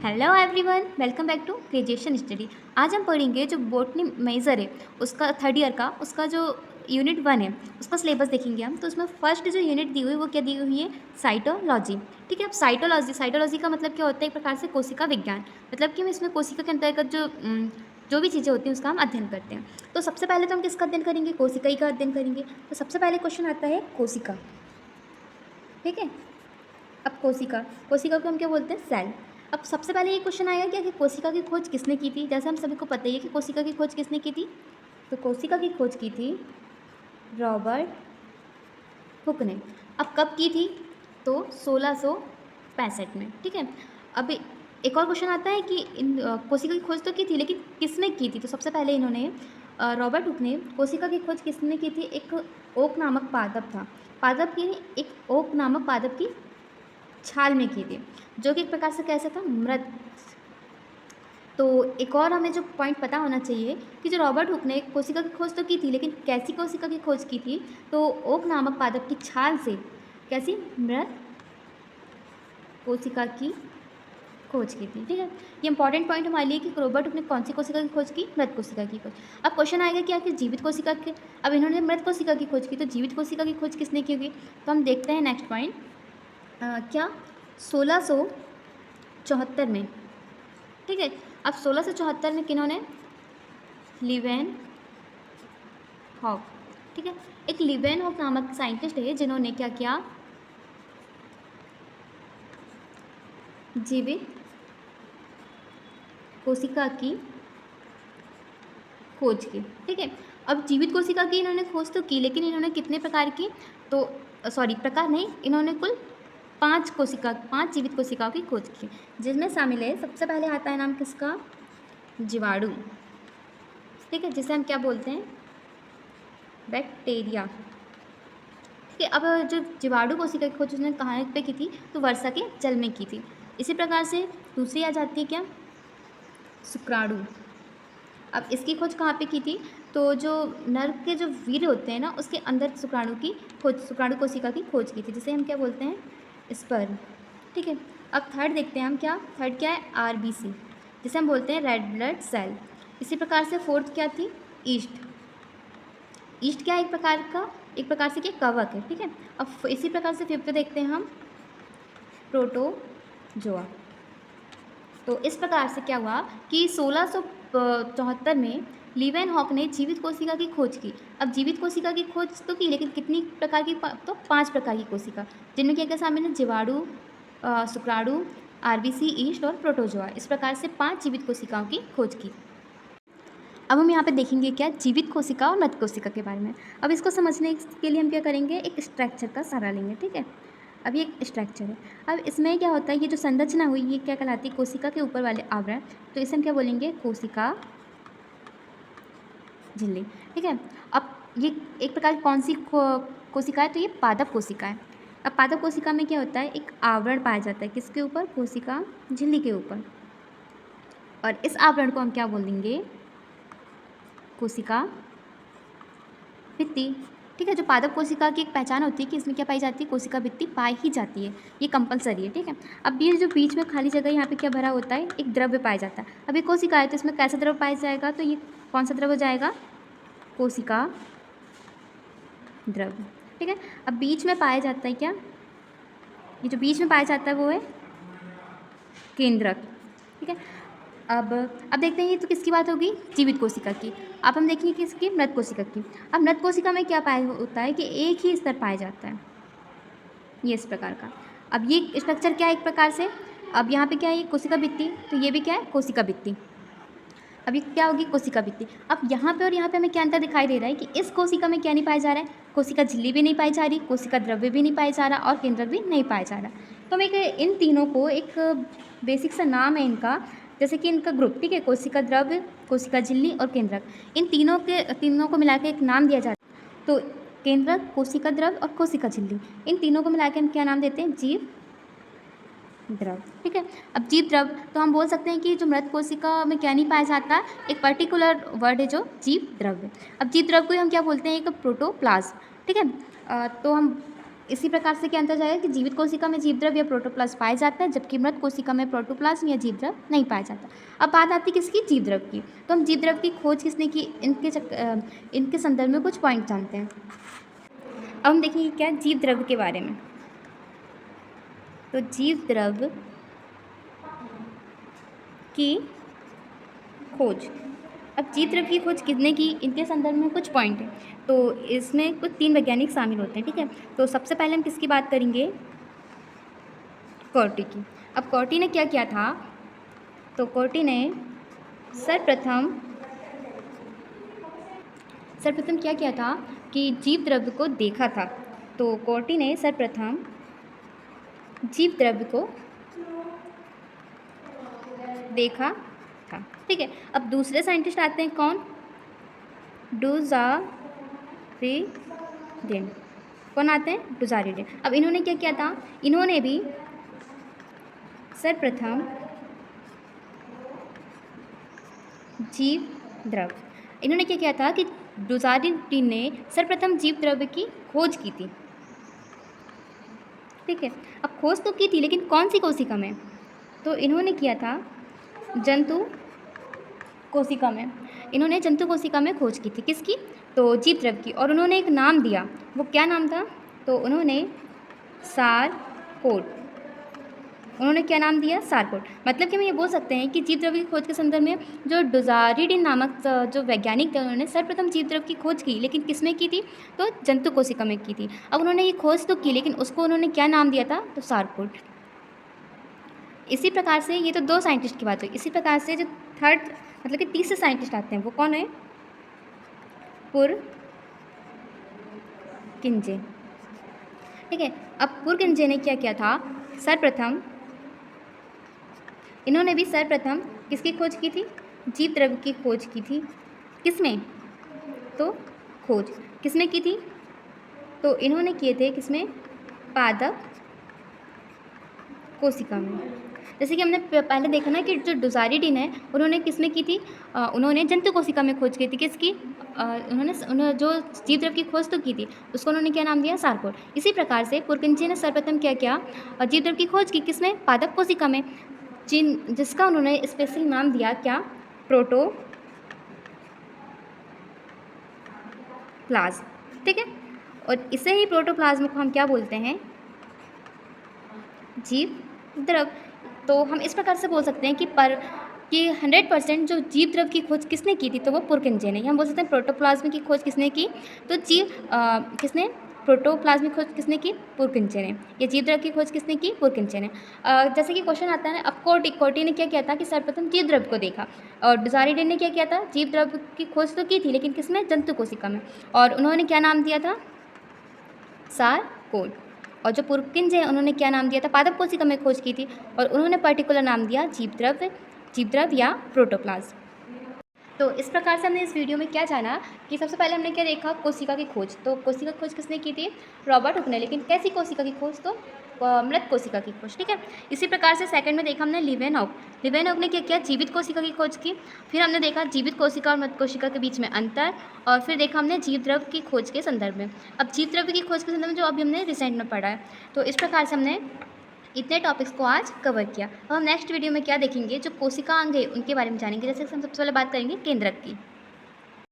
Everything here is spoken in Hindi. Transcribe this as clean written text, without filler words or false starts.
Hello everyone, welcome back to graduation study. आज हम पढ़ेंगे जो बॉटनी मेजर है उसका थर्ड ईयर का, उसका जो यूनिट 1 है उसका सिलेबस देखेंगे हम। तो उसमें फर्स्ट जो यूनिट दी हुई है वो क्या दी हुई है, साइटोलॉजी। ठीक है। अब साइटोलॉजी का मतलब क्या होता है, एक प्रकार से कोशिका विज्ञान। मतलब कि हम इसमें कोशिका के अंतर्गत जो भी चीज़ें होती हैं उसका हम अध्ययन करते हैं। तो सबसे पहले तो हम किसका अध्ययन करेंगे, कोशिका का अध्ययन करेंगे। तो सबसे पहले क्वेश्चन आता है कोशिका। ठीक है। अब कोशिका को हम क्या बोलते हैं, सेल। अब सबसे पहले ये क्वेश्चन आएगा क्या कि कोशिका की खोज किसने की थी। जैसे हम सभी को पता ही है कि कोशिका की खोज किसने की थी। तो कोशिका की खोज की थी रॉबर्ट हुक ने। अब कब की थी, तो 1665 में। ठीक है। अब एक और क्वेश्चन आता है कि कोशिका की खोज तो की थी लेकिन किसने की थी। तो सबसे पहले इन्होंने रॉबर्ट हुक ने कोशिका की खोज किसने की थी, एक ओक नामक पादप था, पादप की एक ओक नामक पादप की छाल में की थी, जो कि एक प्रकार से कैसा था, मृत। तो एक और हमें जो पॉइंट पता होना चाहिए कि जो रॉबर्ट हुक ने कोशिका की खोज तो की थी लेकिन कैसी कोशिका की खोज की थी, तो ओक नामक पादप की छाल से कैसी, मृत कोशिका की खोज की थी। ठीक है। ये इंपॉर्टेंट पॉइंट हमारे लिए कि रॉबर्ट हुक ने कौन सी कोशिका की खोज की, मृत कोशिका की खोज। अब क्वेश्चन आएगा क्या कि जीवित कोशिका के, अब इन्होंने मृत कोशिका की खोज की, तो जीवित कोशिका की खोज किसने की होगी। तो हम देखते हैं नेक्स्ट पॉइंट क्या, 1674 में। ठीक है। अब 1674 में किन्होंने, लिवेन हॉक। ठीक है। एक लिवेन हॉक नामक साइंटिस्ट है जिन्होंने क्या किया, जीवित कोशिका की खोज की। ठीक है। अब जीवित कोशिका की इन्होंने खोज तो की लेकिन इन्होंने कितने प्रकार की, तो सॉरी प्रकार नहीं, इन्होंने कुल 5 जीवित कोशिकाओं की खोज की, जिसमें शामिल है, सबसे पहले आता है नाम किसका, जीवाणु। ठीक है। जिसे हम क्या बोलते हैं, बैक्टीरिया। ठीक है। अब जो जीवाणु कोशिका की खोज उसने कहाँ पे की थी, तो वर्षा के जल में की थी। इसी प्रकार से दूसरी आ जाती है क्या, शुक्राणु। अब इसकी खोज कहाँ पे की थी, तो जो नर के जो वीर्य होते हैं ना उसके अंदर शुक्राणु की खोज, शुक्राणु कोशिका की खोज की थी, जिसे हम क्या बोलते हैं, स्पर्म। ठीक है। अब थर्ड देखते हैं हम, क्या थर्ड क्या है, आरबीसी, जिसे हम बोलते हैं रेड ब्लड सेल। इसी प्रकार से फोर्थ क्या थी, ईस्ट। ईस्ट क्या है, एक प्रकार से क्या, कवक है। ठीक है। अब इसी प्रकार से फिफ्थ देखते हैं हम, प्रोटोजोआ। तो इस प्रकार से क्या हुआ कि 1674 में लीवेन हॉक ने जीवित कोशिका की खोज की। अब जीवित कोशिका की खोज तो की लेकिन कितनी प्रकार की, तो 5 प्रकार की कोशिका, जिनमें क्या क्या शामिल है, जीवाणु, शुक्राणु, आरबीसी, ईस्ट और प्रोटोजोआ। इस प्रकार से 5 जीवित कोशिकाओं की खोज की। अब हम यहाँ पे देखेंगे क्या, जीवित कोशिका और मृत कोशिका के बारे में। अब इसको समझने के लिए हम क्या करेंगे, एक स्ट्रक्चर का सहारा लेंगे। ठीक है। अब ये एक स्ट्रक्चर है। अब इसमें क्या होता है, ये जो संरचना हुई ये क्या कहलाती है, कोशिका के ऊपर वाले आवरण। तो इसे हम क्या बोलेंगे, कोशिका झिल्ली। ठीक है। अब ये एक प्रकार की कौन सी कोशिका है, तो ये पादप कोशिका है। अब पादप कोशिका में क्या होता है, एक आवरण पाया जाता है, किसके ऊपर, कोशिका झिल्ली के ऊपर। और इस आवरण को हम क्या बोलेंगे, कोशिका भित्ति। ठीक है। जो पादप कोशिका की एक पहचान होती है कि इसमें क्या पाई जाती है, कोशिका भित्ति पाई ही जाती है, ये कंपलसरी है। ठीक है। अब ये जो बीच में खाली जगह यहाँ पे क्या भरा होता है, एक द्रव्य पाया जाता है। अब ये कोशिका है तो इसमें कैसा द्रव्य पाया जाएगा, तो ये कौन सा द्रव्य हो जाएगा, कोशिका द्रव्य। ठीक है। अब बीच में पाया जाता है क्या, ये जो बीच में पाया जाता है वो है केंद्रक। ठीक है। अब देखते हैं ये तो किसकी बात होगी, जीवित कोशिका की। अब हम देखेंगे किसकी, मृत कोशिका की। अब मृत कोशिका में क्या पाया होता है कि एक ही स्तर पाया जाता है, ये इस प्रकार का। अब ये स्ट्रक्चर क्या है, एक प्रकार से, अब यहाँ पे क्या है, ये कोशिका भित्ति, तो ये भी क्या है, कोशिका भित्ति। अब ये क्या होगी, कोशिका भित्ति। अब यहाँ पे और यहाँ पे हमें क्या अंतर दिखाई दे रहा है कि इस कोशिका में क्या नहीं पाया जा रहा है, कोशिका झिल्ली भी नहीं पाई जा रही, कोशिका द्रव्य भी नहीं पाया जा रहा और केंद्रक भी नहीं पाया जा रहा। तो हम एक इन तीनों को, एक बेसिक सा नाम है इनका, जैसे कि इनका ग्रुप। ठीक है। कोशिका द्रव्य, कोशिका झिल्ली और केंद्रक, इन तीनों को मिला के एक नाम दिया जाता है। तो केंद्रक, कोशिका द्रव्य और कोशिका झिल्ली, इन तीनों को मिला के हम क्या नाम देते हैं, जीव द्रव। ठीक है। अब जीव द्रव तो हम बोल सकते हैं कि जो मृत कोशिका में क्या नहीं पाया जाता, एक पर्टिकुलर वर्ड है जो जीव द्रव्य। अब जीव द्रव को हम क्या बोलते हैं, एक प्रोटोप्लाज्म। ठीक है। तो हम इसी प्रकार से क्या अंतर जाएगा कि जीवित कोशिका में जीवद्रव या प्रोटोप्लाज्म पाया जाता है, जबकि मृत कोशिका में प्रोटोप्लाज्म या जीवद्रव नहीं पाया जाता। अब बात आती है किसकी, जीवद्रव की। तो हम जीवद्रव की खोज किसने की, इनके संदर्भ में कुछ पॉइंट जानते हैं। अब हम देखेंगे क्या जीवद्रव के बारे में। तो जीवद्रव की खोज, अब जीवद्रव की खोज किसने की, इनके संदर्भ में कुछ पॉइंट है। तो इसमें कुछ 3 वैज्ञानिक शामिल होते हैं, ठीक है। तो सबसे पहले हम किसकी बात करेंगे, कॉर्टी की। अब कॉर्टी ने क्या किया था, तो कॉर्टी ने सर्वप्रथम क्या किया था कि जीवद्रव को देखा था। तो कॉर्टी ने सर्वप्रथम जीवद्रव को देखा था, ठीक है। अब दूसरे साइंटिस्ट आते हैं कौन, डुजारिडेन। कौन आते हैं, डुजारिडेन। अब इन्होंने क्या किया था, इन्होंने भी सर्वप्रथम जीवद्रव, इन्होंने क्या किया था कि डुजारिडेन ने सर्वप्रथम जीवद्रव की खोज की थी, ठीक है। अब खोज तो की थी लेकिन कौन सी कोशिका में, तो इन्होंने किया था जंतु कोशिका में। इन्होंने जंतु कोशिका में खोज की थी, किसकी, तो जीवद्रव की। और उन्होंने एक नाम दिया, वो क्या नाम था, तो उन्होंने सारकोड, उन्होंने क्या नाम दिया, सारकोड। मतलब कि हम ये बोल सकते हैं कि जीवद्रव की खोज के संदर्भ में जो डुजारिडेन नामक जो वैज्ञानिक थे, उन्होंने सर्वप्रथम जीवद्रव की खोज की, लेकिन किस में की थी, तो जंतु कोशिका में की थी। अब उन्होंने ये खोज तो की, लेकिन उसको उन्होंने क्या नाम दिया था, तो सारकोड। इसी प्रकार से ये तो 2 साइंटिस्ट की बात हुई। इसी प्रकार से जो थर्ड मतलब कि तीसरे साइंटिस्ट आते हैं, वो कौन है, पुरकिंजे, ठीक है। अब पुरकिंजे ने क्या किया था, सर्वप्रथम इन्होंने भी सर्वप्रथम किसकी खोज की थी, जीवद्रव की खोज की थी। किसमें, तो खोज किसमें की थी, तो इन्होंने किए थे किसमें, पादप कोशिका में। जैसे कि हमने पहले देखा ना कि जो डुजारिडेन है, उन्होंने किसमें की थी, उन्होंने जंतु कोशिका में खोज की थी, किसकी, उन्होंने जो जीवद्रव की खोज तो की थी, उसको उन्होंने क्या नाम दिया, सारकोड। इसी प्रकार से पुरकिंजे ने सर्वप्रथम क्या किया, जीवद्रव की खोज की, किसमें, पादप कोशिका में, जिसका उन्होंने स्पेशल नाम दिया क्या, प्रोटोप्लाज्म, ठीक है। और इसे ही प्रोटोप्लाज्म को हम क्या बोलते हैं, जीवद्रव। तो हम इस प्रकार से बोल सकते हैं कि 100% जो जीवद्रव की खोज किसने की थी, तो वो पुरकिंजे ने। हम बोल सकते हैं प्रोटोप्लाज्म की खोज किसने की, तो किसने, प्रोटोप्लाज्म की खोज किसने की, पुरकिंजे ने। या जीवद्रव की खोज किसने की, पुरकिंजे ने। जैसे कि क्वेश्चन आता है ना, अब कॉर्टी ने क्या किया था कि सर्वप्रथम जीवद्रव को देखा, और डुजारिडेन ने क्या किया था, जीवद्रव की खोज तो की थी, लेकिन किसमें, जंतु कोशिका में, और उन्होंने क्या नाम दिया था, सारकोड। और जो पुरकिंजे हैं, उन्होंने क्या नाम दिया था, पादप कोशिका में खोज की थी, और उन्होंने पर्टिकुलर नाम दिया जीवद्रव या प्रोटोप्लाज्म। तो इस प्रकार से हमने इस वीडियो में क्या जाना कि सबसे पहले हमने क्या देखा, कोशिका की खोज। तो कोशिका की खोज किसने की थी, रॉबर्ट हुक ने। लेकिन कैसी कोशिका की खोज, तो मृत कोशिका की खोज, ठीक है। इसी प्रकार से सेकंड में देखा हमने लिवेनहॉक ने क्या किया, जीवित कोशिका की खोज की। फिर हमने देखा जीवित कोशिका और मृत कोशिका के बीच में अंतर, और फिर देखा हमने जीवद्रव की खोज के संदर्भ में। अब जीवद्रव की खोज के संदर्भ में जो अभी हमने रिसेंट में पढ़ा है, तो इस प्रकार से हमने इतने टॉपिक्स को आज कवर किया। अब हम नेक्स्ट वीडियो में क्या देखेंगे, जो कोशिका अंग है उनके बारे में जानेंगे। जैसे हम सबसे पहले बात करेंगे केंद्रक की।